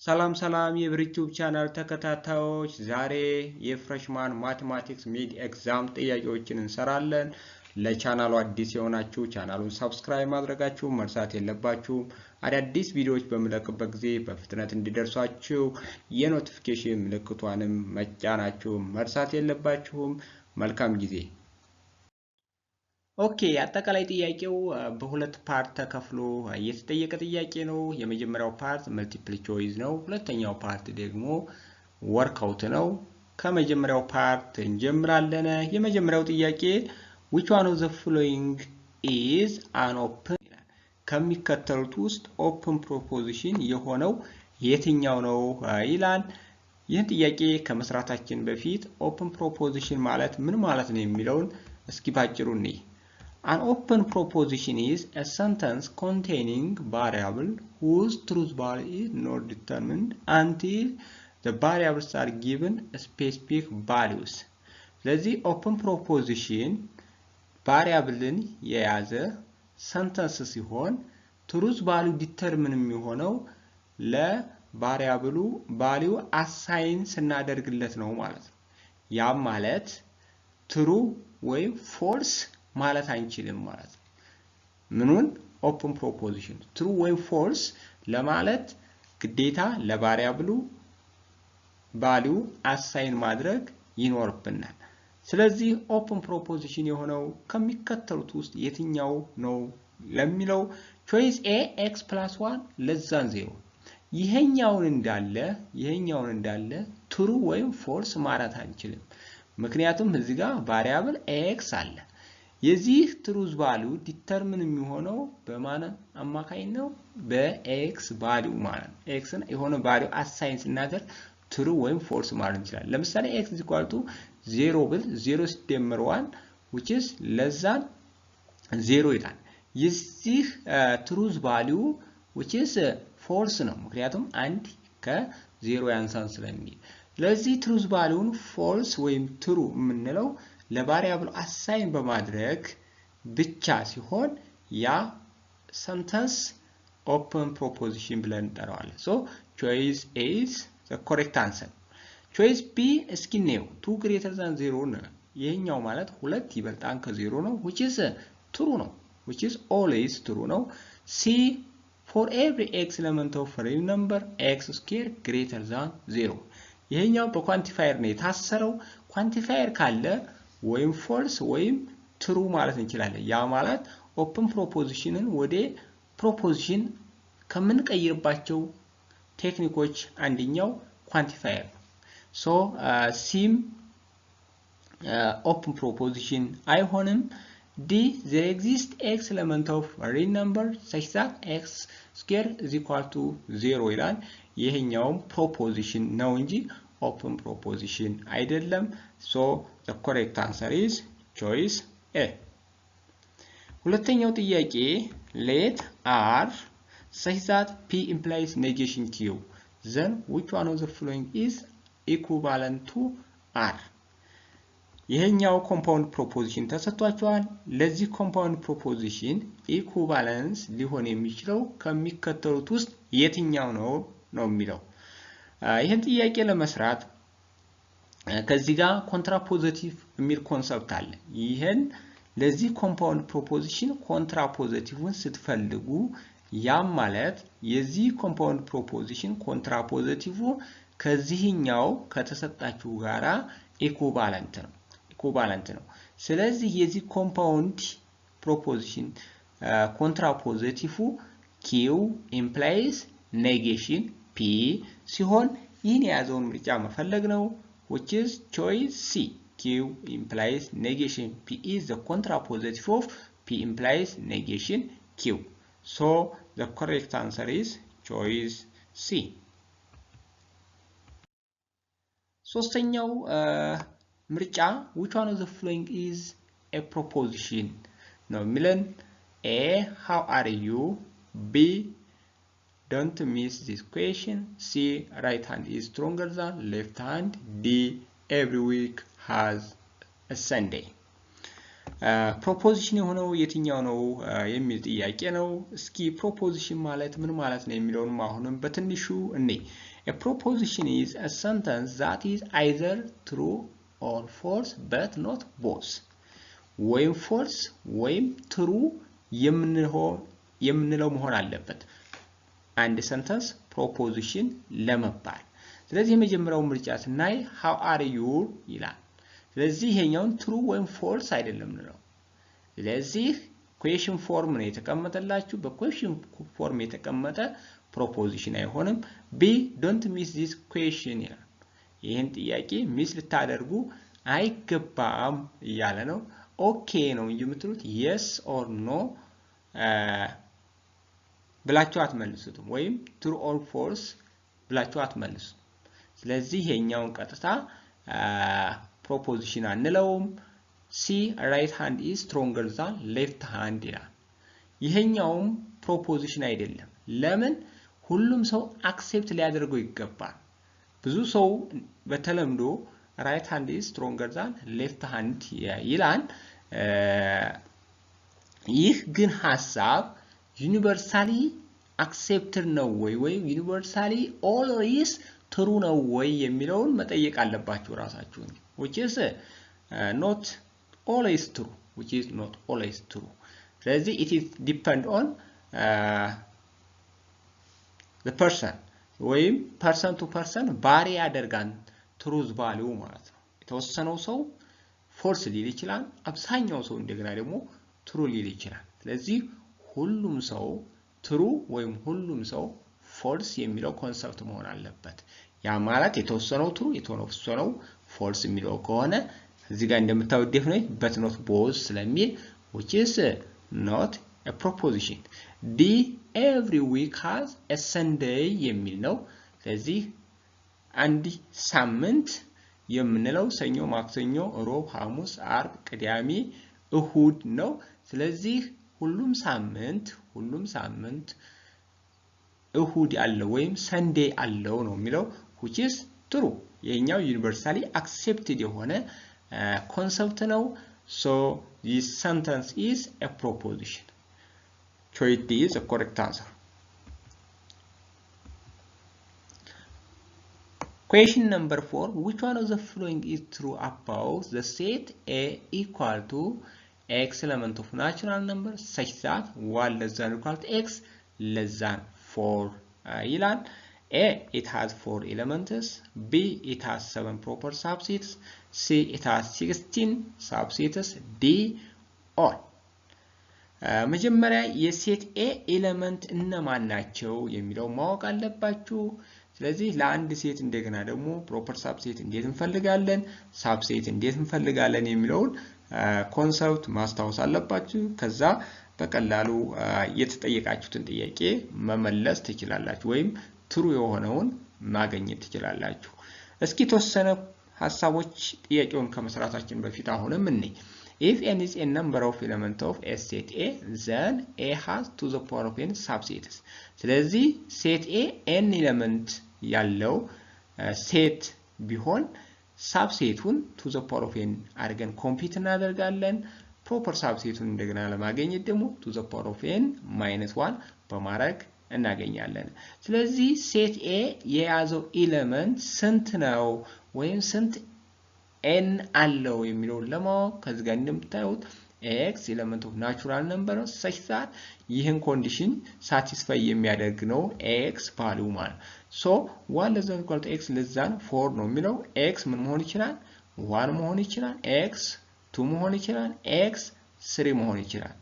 ሰላም ሰላም የብሪቲዩብ ቻናል ተከታታዮች ዛሬ የፍሬሽማን ማቴማቲክስ ሚድ ኤግዛም ጥያቄዎችን እንሰራለን። ለቻናሉ አዲስ የሆናችሁ ቻናሉን ሰብስክራይብ ማድረጋችሁ መርሳት የለባችሁም። አዳዲስ ቪዲዮዎች በመለቅበት ጊዜ በፍጥነት እንዲደርሷችሁ የኖቲፊኬሽን ምልክቷንም መጫናችሁ መርሳት የለባችሁም። መልካም ጊዜ። ኦኬ አጠቃላይ ጥያቄው በሁለት ፓርት ተከፍሎ የተጠየቀ ጥያቄ ነው። የመጀመሪያው ፓርት መልቲፕል ቾይስ ነው። ሁለተኛው ፓርት ደግሞ ወርክአውት ነው። ከመጀመሪያው ፓርት እንጀምራለን። የመጀመሪያው ጥያቄ which one of the following is an open ከሚከተሉት ውስጥ ኦፕን ፕሮፖዚሽን የሆነው የትኛው ነው ይላል። ይህን ጥያቄ ከመስራታችን በፊት ኦፕን ፕሮፖዚሽን ማለት ምን ማለት ነው የሚለውን እስኪ ባጭሩ እንይ። An open proposition is a sentence containing variable whose truth value is not determined until the variables are given specific values. ስለዚህ open proposition variableን የያዘ sentence ሲሆን truth value determine የሚሆነው ለቫሪያብሉ value assign ስናደርግለት ነው ማለት ነው። ያም ማለት true ወይም false ማለት አንችልም ማለት ነው። ምኑን ኦፕን ፕሮፖዚሽን ትሩ ወይም ፎልስ ለማለት ግዴታ ለቫሪያብሉ ቫልዩ አሳይን ማድረግ ይኖርብናል። ስለዚህ ኦፕን ፕሮፖዚሽን የሆነው ከሚከተሉት ውስጥ የትኛው ነው ለሚለው ቾይስ ኤ ኤክስ + 1 <0 ይሄኛውን እንዳለ ትሩ ወይም ፎልስ ማለት አንችልም። ምክንያቱም እዚህ ጋር ቫሪያብል ኤክስ አለ። የዚህ ትሩዝ ቫልዩ ዲተርሚን የሚሆነው በማን አማካኝ ነው? በኤክስ ቫልዩ ማለት ነው። ኤክስን የሆነ ቫልዩ አሳይን ስናደርግ ትሩ ወይም ፎልስ ማለት እንችላለን። ለምሳሌ ኤክስ = 0 ብል 0 ሲደመር 1 which is ለዛን 0 ይላል። የዚህ ትሩዝ ቫልዩ which is ፎልስ ነው። ምክንያቱም አንድ ከ0 ያንሳን ስለሚል። ስለዚህ ትሩዝ ቫልዩን ፎልስ ወይም ትሩ የምንለው ለቫሪያብል አሳይን በማድረግ ብቻ ሲሆን ያ ሰንተንስ ኦፕን ፕሮፖዚሽን ብለን እንጠራዋለን። ሶ ቾይስ ኤ ኢዝ ዘ ኮሬክት አንሰር። ቾይስ ቢ እስኪ ነው 2 > 0 ነው። ይሄኛው ማለት 2 ይበልጣል ከ0 ነው which is true ነው which is always true ነው። ሲ for every x element of a real number x square greater than 0 ይሄኛው በኳንቲፋየር ነው የታሰረው። ኳንቲፋየር ካለ ወይም ፎልስ ወይም ትሩ ማለት እንችላለን። ያ ማለት ኦፕን ፕሮፖዚሽንን ወደ ፕሮፖዚሽን ከምንቀይርባቸው ቴክኒኮች አንደኛው ኳንቲፋየር ነው። ሶ ሲም ኦፕን ፕሮፖዚሽን አይሆንም። ዲ there exists x element of a real number such that x square is equal to 0 ይላል። ይሄኛውም ፕሮፖዚሽን ነው እንጂ open proposition አይደለም። so the correct answer is choice A። ሁለተኛው ጥያቄ let R such that P implies negation Q then which one of the following is equivalent to R? ይሄኛው ኮምፓውንድ ፕሮፖዚሽን ተሰጥቷቸዋል። ለዚህ ኮምፓውንድ ፕሮፖዚሽን ኢኩቫለንስ ሊሆን የሚችለው ከሚከተሉት ውስጥ የትኛው ነው የሚለው። ይሄን ጥያቄ ለመስራት ከዚህ ጋር ኮንትራፖዚቲቭ የሚል ኮንሰፕት አለ። ይሄን ለዚህ ኮምፓውንድ ፕሮፖዚሽን ኮንትራፖዚቲቭን ስትፈልጉ ያም ማለት የዚህ ኮምፓውንድ ፕሮፖዚሽን ኮንትራፖዚቲቭ ከዚህኛው ከተሰጣችሁ ጋራ ኢኩቫለንት ነው። ስለዚህ የዚህ ኮምፓውንድ ፕሮፖዚሽን ኮንትራፖዚቲቭ q implies negation P ሲሆን ይህን የያዘውን ምርጫ መፈለግ ነው which is choice C. Q implies negation P is the contrapositive of P implies negation Q. So the correct answer is choice C. ሶስተኛው ምርጫ which one of the following is a proposition ነው የሚለን። A how are you? B don't miss this question. C right hand is stronger than left hand. D every week has a Sunday. ፕሮፖዚሽን የሆነው የትኛው ነው የሚል ጥያቄ ነው። እስኪ ፕሮፖዚሽን ማለት ምን ማለት ነው የሚለውን አሁንም በትንሹ እኔ a proposition is a sentence that is either true or false but not both ወይም false ወይም true የምንለው መሆን አለበት አንድ ሰንተንስ ፕሮፖዚሽን ለመባል። ስለዚህ የመጀመሪያው ምርጫ ስናይ how are you ይላል። ስለዚህ ይሄኛውን true ወይም false አይደለም ነው። ስለዚህ question form ነው የተቀመጠላችሁ። በquestion form የተቀመጠ ፕሮፖዚሽን አይሆንም። b don't miss this question ይላል። ይሄን ጥያቄ ሚስ ልታደርጉ አይገባም እያለ ነው። ኦኬ ነው እንጂ የምትሉት yes or no ብላችሁ አትመልሱትም ወይም true or false ብላችሁ አትመልሱም። ስለዚህ ይሄኛውን ቀጥታ ፕሮፖዚሽን አንለውም። C right hand is stronger than left hand ይላል። ይሄኛውም ፕሮፖዚሽን አይደለም። ለምን? ሁሉም ሰው አክሴፕት ሊያደርገው ይገባል። ብዙ ሰው በተለምዶ right hand is stronger than left hand ይላል። ይህ ግን ሐሳብ ዩኒቨርሳሊ አክሴፕትድ ነው ወይ ዩኒቨርሳሊ ኦልዌይስ ትሩ ነው ወይ የሚለውን መጠየቅ አለባችሁ ራሳችሁን። which is not always true which is not always true ስለዚህ it is depend on the person ወይም person to person ቫሪ ያደርጋል truth value ማለት ነው። የተወሰነው ሰው false ሊል ይችላል፣ አብዛኛው ሰው እንደገና ደግሞ true ሊል ይችላል። ስለዚህ ሁሉም ሰው true ወይም ሁሉም ሰው false የሚለው ኮንሰፕት መሆን አለበት። ያ ማለት የተወሰነው true የተወሰነው false የሚለው ከሆነ እዚህ ጋር እንደምታዩት ዴፊኒት but not both ስለሚል which is not a proposition. D every week has a Sunday የሚል ነው። ስለዚህ አንድ ሳምንት የምንለው ሰኞ፣ ማክሰኞ፣ ሮብ፣ ሐሙስ፣ አርብ፣ ቅዳሜ፣ እሁድ ነው። ስለዚህ ሁሉም ሳምንት እሁድ አለው ወይም ሰንዴይ አለው ነው የሚለው which is true የኛው ዩኒቨርሳሊ አክሴፕትድ የሆነ ኮንሰፕት ነው። so this sentence is a proposition. choice D is the correct answer. Question number 4, which one of the following is true about the set A equal to x element of natural number such that 1 less than or equal to x less than 4 ይላል። A it has 4 elements, B it has 7 proper subsets, C it has 16 subsets, D all. መጀመሪያ የሴት A ኤሌመንት እነማን ናቸው የሚለው ማወቅ አለባችሁ። ስለዚህ ለአንድ ሴት እንደገና ደግሞ ፕሮፐር ሳብሴት እንዴት እንፈልጋለን፣ ሳብሴት እንዴት እንፈልጋለን የሚለውን ኮንሰፕት ማስታወስ አለባችሁ። ከዛ በቀላሉ የተጠየቃችሁትን ጥያቄ መመለስ ትችላላችሁ ወይም ትሩ የሆነውን ማግኘት ትችላላችሁ። እስኪ ተወሰነ ሐሳቦች ጥያቄውን ከመስራታችን በፊት አሁንም እንይ። if n is a number of elements of a set A then A has to the power of n subsets. ስለዚህ set A n ኤሌመንት ያለው ሴት ቢሆን ሳብሴቱን to the power of n አድርገን ኮምፒት እናደርጋለን። ፕሮፐር ሳብሴቱን እንደገና ለማግኘት ደግሞ to the power of n -1 በማድረግ እናገኛለን። ስለዚህ ሴት A የያዘው ኤሌመንት ስንት ነው ወይም ስንት n አለው የሚለውን ለማወቅ ከዚህ ጋር እንደምታዩት x ኤሌመንት ኦፍ ናቹራል ነምበር such that ይህን ኮንዲሽን ሳቲስፋይ የሚያደርግ ነው x ቫልዩ ማለት so 1 less than equal to x less than 4 ነው የሚለው x ምን መሆን ይችላል 1 መሆን ይችላል x 2 መሆን ይችላል x 3 መሆን ይችላል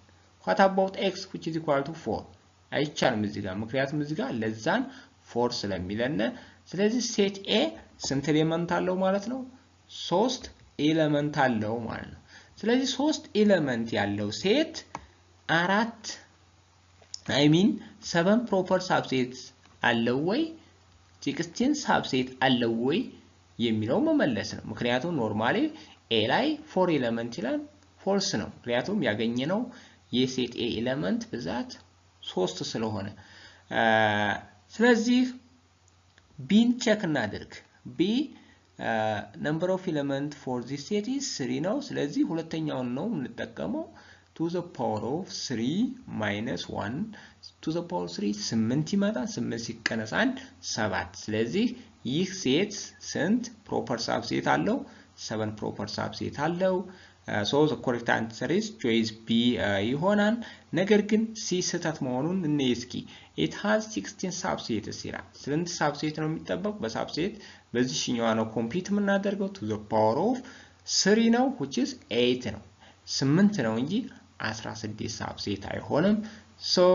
what about x which is equal to 4 አይቻልም እዚህ ጋር ምክንያቱም እዚህ ጋር less than 4 ስለሚለን ስለዚህ ሴት A ስንት ኤሌመንት አለው ማለት ነው 3 ኤሌመንት አለው ማለት ነው። ስለዚህ 3 ኤሌመንት ያለው ሴት 7 ፕሮፐር ሳብሴት አለው ወይ 16 ሳብሴት አለው ወይ የሚለው መመለስ ነው። ምክንያቱም ኖርማሊ A ላይ 4 ኤሌመንት ይላል ፎልስ ነው። ምክንያቱም ያገኘነው የሴት A ኤሌመንት ብዛት 3 ስለሆነ ስለዚህ ቢን ቼክ እናድርግ። B number of element for this set is 3 ነው። ስለዚህ ሁለተኛውን ነው የምንጠቀመው። to the power of 3 minus 1 to the power 3 8 ይመጣል። 8 ሲቀነስ 1 7። ስለዚህ ይህ ሴት ስንት ፕሮፐር ሳብሴት አለው? 7 ፕሮፐር ሳብሴት አለው። so the correct answer is choice B ይሆናል። ነገር ግን C ስህተት መሆኑን እንይ እስኪ። it has 16 subsets ይላል። ስንት ሳብሴት ነው የሚጠበቅ? በሳብሴት በዚህኛው ነው ኮምፒት የምናደርገው to the power of 3 ነው which is 8 ነው። 8 ነው እንጂ 16 ሳብሴት አይሆንም። so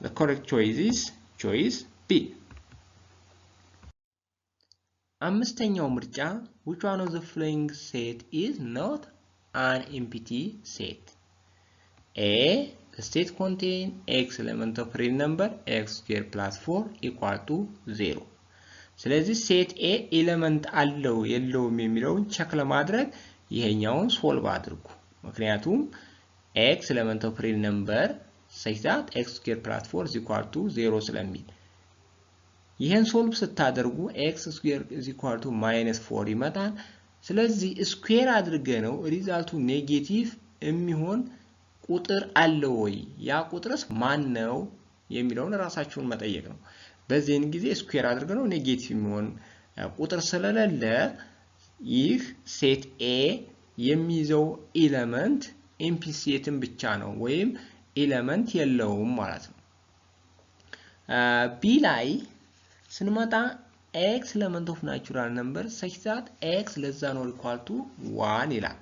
the correct choice is choice B። አምስተኛው ምርጫ which one of the following set is not an empty set? A. The set contain x element of real number x square plus 4 equal to 0. ስለዚህ ሴት A ኤሌመንት አለው የለውም የሚለውን ቸክ ለማድረግ ይሄኛውን ሶልቭ አድርጉ። ምክንያቱም x element of real number such that x square plus 4 is equal to 0 ስለሚል ይሄን ሶልቭ ስታደርጉ x square is equal to -4 ይመጣል። ስለዚህ ስኩዌር አድርገ ነው ሪዛልቱ ኔጌቲቭ የሚሆን ቁጥር አለ ወይ? ያ ቁጥርስ ማን ነው የሚለውን ራሳችሁን መጠየቅ ነው። በዚህን ጊዜ ስኩዌር አድርገ ነው ኔጌቲቭ የሚሆን ቁጥር ስለሌለ ይህ ሴት A የሚይዘው ኤሌመንት ኤምፕቲ ሴትን ብቻ ነው ወይም ኤሌመንት የለውም ማለት ነው። B ላይ ስንመጣ x element of natural number such that x less than or equal to 1 ይላል።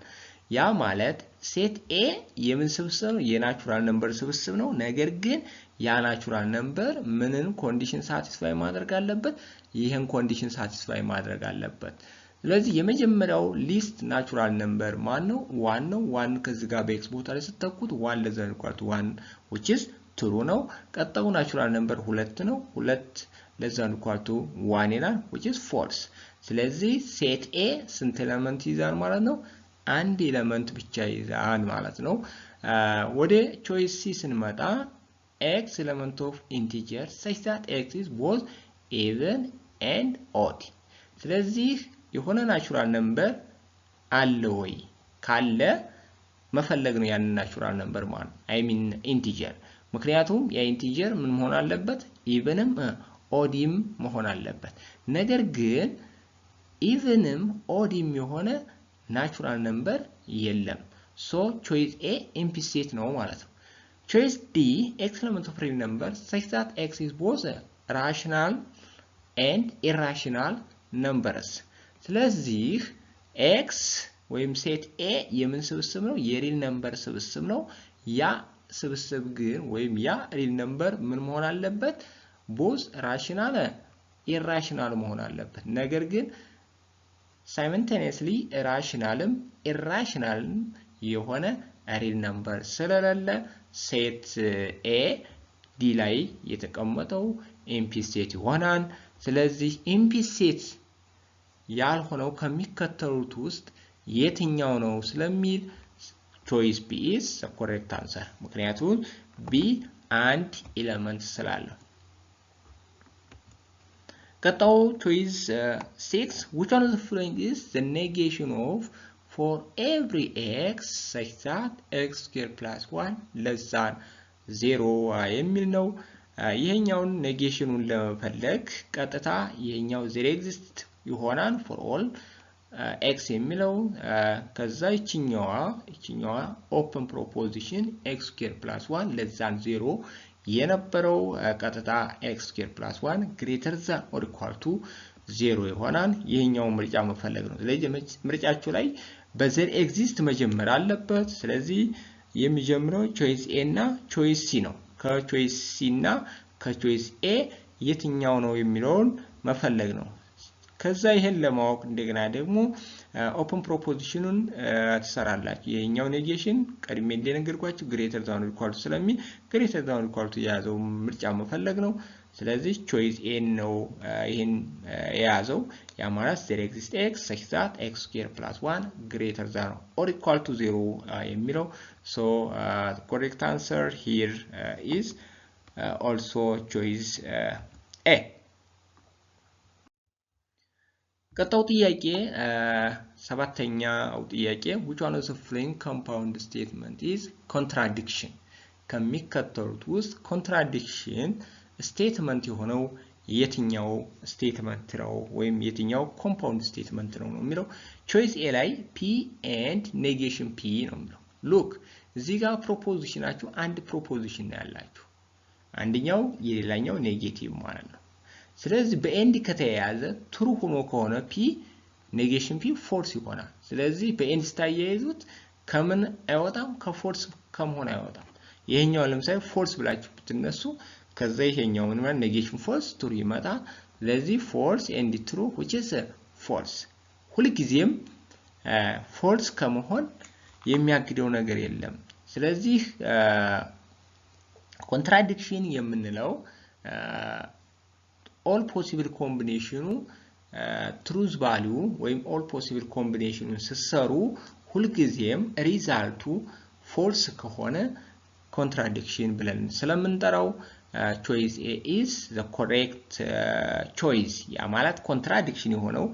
ያ ማለት ሴት A የምን ስብስብ ነው? የናቹራል ነምበር ስብስብ ነው። ነገር ግን ያ ናቹራል ነምበር ምንን ኮንዲሽን ሳቲስፋይ ማድረግ አለበት? ይሄን ኮንዲሽን ሳቲስፋይ ማድረግ አለበት። ስለዚህ የመጀመሪያው ሊስት ናቹራል ነምበር ማን ነው? 1 ነው። 1 ከዚህ ጋር በኤክስ ቦታ ላይ ስተኩት 1 less than or equal to 1 which is true ነው። ቀጣዩ ናቹራል ነምበር 2 ነው። 2 less than or equal to 1 ይላል which is false። ስለዚህ ሴት A ስንት ኤሌመንት ይዛል ማለት ነው? አንድ ኤሌመንት ብቻ ይዛል ማለት ነው። ወደ ቾይስ C ስንመጣ x element of integer such that x is both even and odd። ስለዚህ የሆነ ናቹራል ነምበር አለ ወይ? ካለ መፈለግ ነው ያንን ናቹራል ነምበር ማለት ነው። I mean integer። ምክንያቱም ያ ኢንቲጀር ምን መሆን አለበት? ኢቭንም ኦዲም መሆን አለበት። ነገር ግን ኢቭንም ኦዲም የሆነ ናቹራል ነምበር የለም። ሶ ቾይስ A ኤምፕቲ ሴት ነው ማለት ነው። ቾይስ D x element of real number such that x is both rational and irrational numbers። ስለዚህ x ወይም ሴት A የምን ስብስብ ነው? የሪል ነምበር ስብስብ ነው። ያ ስብስብ ግን ወይም ያ ሪል ነምበር ምን መሆን አለበት? ቦዝ ራሽናል ኢራሽናል መሆን አለበት። ነገር ግን ሳይመንቴኒየስሊ ራሽናልም ኢራሽናልም የሆነ ሪል ነምበር ስለሌለ ሴት A D ላይ የተቀመጠው ኤምፕቲ ሴት ይሆናል። ስለዚህ ኤምፕቲ ሴት ያልሆነው ከሚከተሉት ውስጥ የትኛው ነው ስለሚል choice B is the correct answer። ምክንያቱም B አንድ ኤሌመንት ስላለው። ቀጣው choice 6 which one of the following is the negation of for every x such that x square plus 1 less than 0 የሚል ነው። ይሄኛውን ኔጌሽኑን ለመፈለግ ቀጥታ ይሄኛው zero exist ይሆናል for all x የሚለው ከዛ ይችኛዋ ኦፕን ፕሮፖዚሽን x square plus 1 less than 0 የነበረው ቀጥታ x square plus 1 greater than or equal to 0 ይሆናል። ይሄኛው ምርጫ መፈለግ ነው። ስለዚህ ምርጫችሁ ላይ በዘር ኤግዚስት መጀመር አለበት። ስለዚህ የሚጀምረው ቾይስ A እና ቾይስ C ነው። ከቾይስ C እና ከቾይስ A የትኛው ነው የሚለውን መፈለግ ነው። ከዛ ይሄን ለማወቅ እንደገና ደግሞ ኦፕን ፕሮፖዚሽኑን ትሰራላችሁ። ይሄኛው ኔጌሽን ቀድሜ እንደነገርኳችሁ ግሬተር ዛን ኦር ኢኳል ቱ ስለሚል ግሬተር ዛን ኦር ኢኳል ቱ የያዘው ምርጫ መፈለግ ነው። ስለዚህ ቾይስ ኤ ነው ይሄን የያዘው። ያ ማለት there exists x such that x square plus 1 greater than or equal to 0 የሚለው so the correct answer here is also choice A። ቀጣው ጥያቄ ሰባተኛው ጥያቄ which one of the following compound statement is contradiction ከሚከተሉት ውስጥ contradiction statement የሆነው የትኛው ስቴትመንት ነው ወይም የትኛው ኮምፓውንድ ስቴትመንት ነው የሚለው ቾይስ ኤ ላይ p and negation p ነው የሚለው ሉክ እዚህ ጋር ፕሮፖዚሽናችሁ አንድ ፕሮፖዚሽን ነው ያላችሁ አንደኛው የሌላኛው ኔጌቲቭ ማለት ነው ስለዚህ በኤንድ ከተያያዘ ትሩ ሆኖ ከሆነ p ኔጌሽን p ፎልስ ይሆናል ስለዚህ በኤንድ ስታያይዙት ከምን አይወጣም ከፎልስ ከመሆን አይወጣም ይሄኛው ለምሳሌ ፎልስ ብላችሁ ብትነሱ ከዛ ይሄኛው ምን ማለት ኔጌሽን ፎልስ ትሩ ይመጣል ስለዚህ ፎልስ ኤንድ ትሩ which is false ሁሉ ጊዜም ፎልስ ከመሆን የሚያግደው ነገር የለም ስለዚህ ኮንትራዲክሽን የምንለው all possible combination truth value ወይም all possible combination ስሰሩ ሁሉ ጊዜም ሪዛልቱ ፎልስ ከሆነ contradiction ብለን ስለምንጠራው choice A is the correct choice ያ ማለት contradiction የሆነው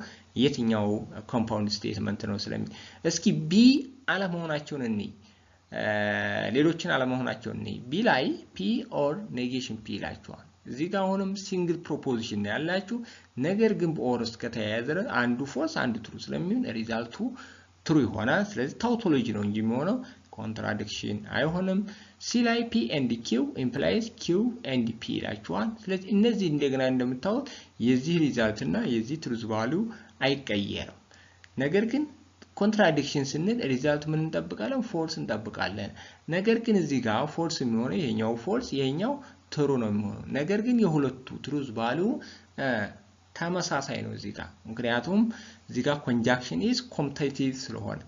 የትኛው compound statement ነው ስለሚል እስኪ B አለመሆናቸውን እንይ ሌሎችን አለመሆናቸውን እንይ B ላይ P or negation P ይላችኋል እዚህ ጋር አሁንም ሲንግል ፕሮፖዚሽን ያላችሁ ነገር ግን በኦርስ ከተያያዘ አንዱ ፎልስ አንዱ ትሩ ስለሚሆን ሪዛልቱ ትሩ ይሆናል ስለዚህ ታውቶሎጂ ነው እንጂ የሚሆነው contradiction አይሆንም C ላይ P and Q implies Q and P ይላችኋል ስለዚህ እነዚህ እንደገና እንደምታዩት የዚህ ሪዛልት እና የዚህ ትሩዝ ቫልዩ አይቀየርም ነገር ግን contradiction ስንል ሪዛልት ምን እንጠብቃለን ፎልስ እንጠብቃለን ነገር ግን እዚህ ጋር ፎልስ የሚሆነው ይሄኛው ፎልስ ይሄኛው ትሩ ነው የሚሆነው ነገር ግን የሁለቱ ትሩዝ ቫልዩ ተመሳሳይ ነው እዚህ ጋር ምክንያቱም እዚህ ጋር conjunction is competitive ስለሆነ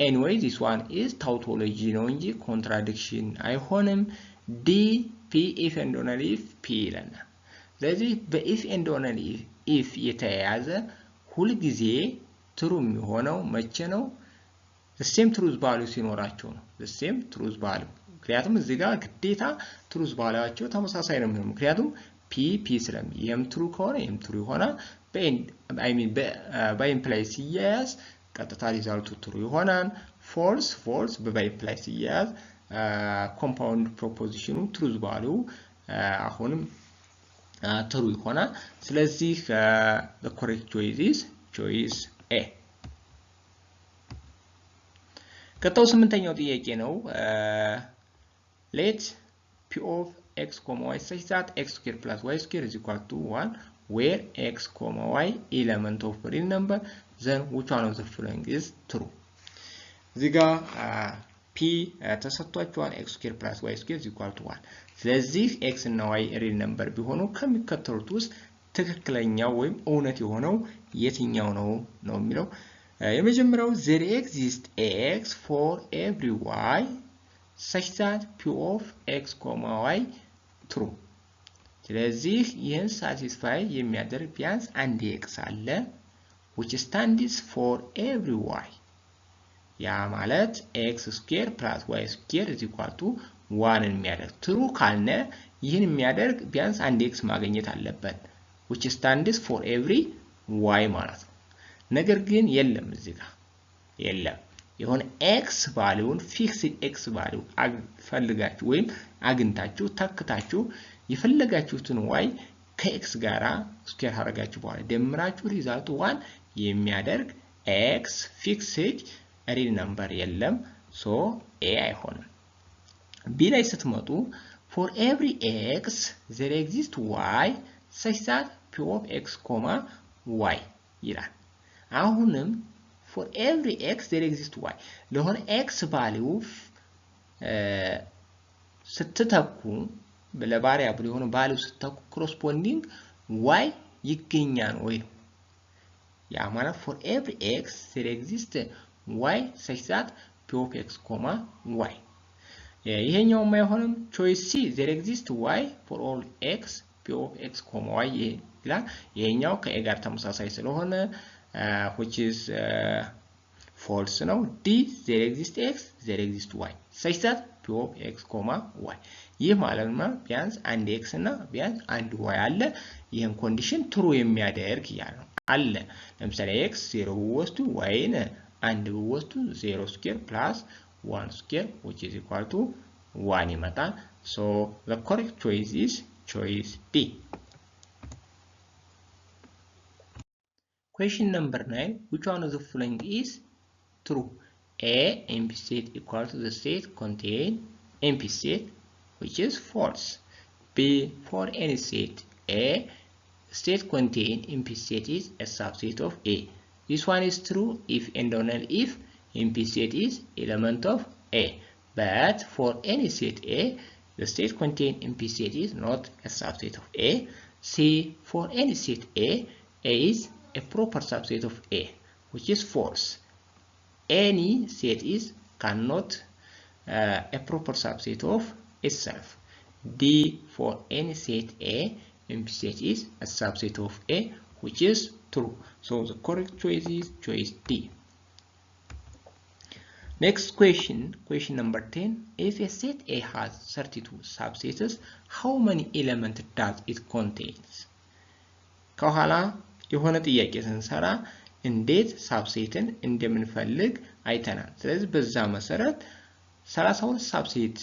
anyway this one is tautology ነው እንጂ contradiction አይሆንም D P if and only if P ይለናል ስለዚህ በif and only if የተያያዘ ሁሉ ጊዜ ትሩ የሚሆነው መቼ ነው the same truth value ሲኖራቸው ነው the same truth value ምክንያቱም እዚህ ጋር ግዴታ truth valueቸው ተመሳሳይ ነው የሚሆነው ምክንያቱም P ስለሚ ይሄም ትሩ ከሆነ ይሄም ትሩ ይሆናል by imply ሲያያዝ ቀጥታ ሪዛልቱ ትሩ ይሆናል ፎልስ በባይ ኢምፕላይ ሲያያዝ ኮምፓውንድ ፕሮፖዚሽኑ ትሩዝ ቫልዩ አሁንም ትሩ ይሆናል ስለዚህ the correct choice is choice A ቀጣው ስምንተኛው ጥያቄ ነው let p of x, y such that x square plus y square is equal to 1 where x, y element of real number then which one of the following is true እዚህ ጋር p ተሰጥቷቸዋል x square plus y square is equal to 1 ስለዚህ x እና y real number ቢሆኑ ከሚከተሉት ውስጥ ትክክለኛው ወይም እውነት የሆነው የትኛው ነው የሚለው የመጀመሪያው there exists x for every y such that p of x, y true ስለዚህ ይህን satisfy የሚያደርግ ቢያንስ አንድ x አለ which stands for every y ያ ማለት x square plus y square is equal to 1 የሚያደርግ true ካልነ ይህን የሚያደርግ ቢያንስ አንድ x ማግኘት አለበት which stands for every y ማለት ነው ነገር ግን የለም እዚህ ጋር የለም የሆነ x ቫልዩን ፊክስድ x ቫልዩ ፈልጋችሁ ወይም አግኝታችሁ ተክታችሁ የፈለጋችሁትን y ከx ጋራ ስኩዌር አደረጋችሁ በኋላ ደምራችሁ ሪዛልቱ 1 የሚያደርግ x ፊክስድ ሪል ነምበር የለም ሶ a አይሆንም b ላይ ስትመጡ for every x there exists y such that p of x, y ይላል አሁንም for every x there exists y ለሆነ x value ስትተኩ ለቫሪያብል የሆነ value ስትተኩ corresponding y ይገኛል ወይ ያ ማለት for every x there exists y such that p of x, y ይሄኛው የማይሆንም choice C there exists y for all x p of x, y ይላል ይሄኛው ከa ጋር ተመሳሳይ ስለሆነ which is false ነው D there exists x there exists y such that p of x, y ይህ ማለት ነው ቢያንስ አንድ x እና ቢያንስ አንድ y አለ ይሄን ኮንዲሽን ትሩ የሚያደርግ ያለው አለ። ለምሳሌ x 0 ብወስዱ yን 1 ብወስዱ 0 ስኩዌር ፕላስ 1 ስኩዌር which is equal to 1 ይመጣል። So the correct choice is choice D. Question number 9. Which one of the following is true? A. Empty set equal to the set contain empty set, which is false. B. For any set A, set contain empty set is a subset of A. This one is true if and only if empty set is element of A. But for any set A, the set contain empty set is not a subset of A. C. For any set A is a proper subset of A, which is false. Any set is cannot a proper subset of itself. D. For any set A, empty set is a subset of A, which is true. So the correct choice is choice D. Next question, question number 10. If a set A has 32 subsets, how many elements does it contains? ከኋላ የሆነ ጥያቄ ስንሰራ እንዴት ሳብሴትን እንደምንፈልግ አይተናል። ስለዚህ በዛ መሰረት 32 ሳብሴት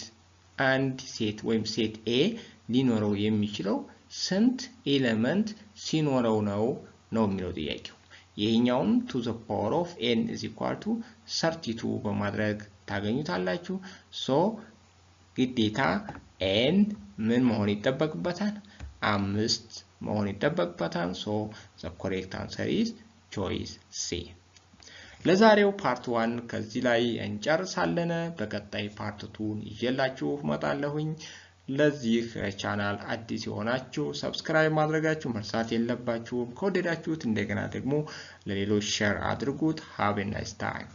አንድ ሴት ወይም ሴት ኤ ሊኖረው የሚችለው ስንት ኤሌመንት ሲኖረው ነው የሚለው ጥያቄው። ይሄኛውም to the power of n is equal to 32 በማድረግ ታገኙታላችሁ። ሶ ግዴታ n ምን መሆን ይጠበቅበታል? 5 መሆን ይጠበቅበታል። ሶ the correct answer is choice C. ለዛሬው ፓርት 1 ከዚህ ላይ እንጨርሳለን። በቀጣይ ፓርት 2 ይዤላችሁ እመጣለሁኝ። ለዚህ ቻናል አዲስ የሆናችሁ ሰብስክራይብ ማድረጋችሁ መርሳት የለባችሁም። ከወደዳችሁት እንደገና ደግሞ ለሌሎች ሼር አድርጉት። have a nice time.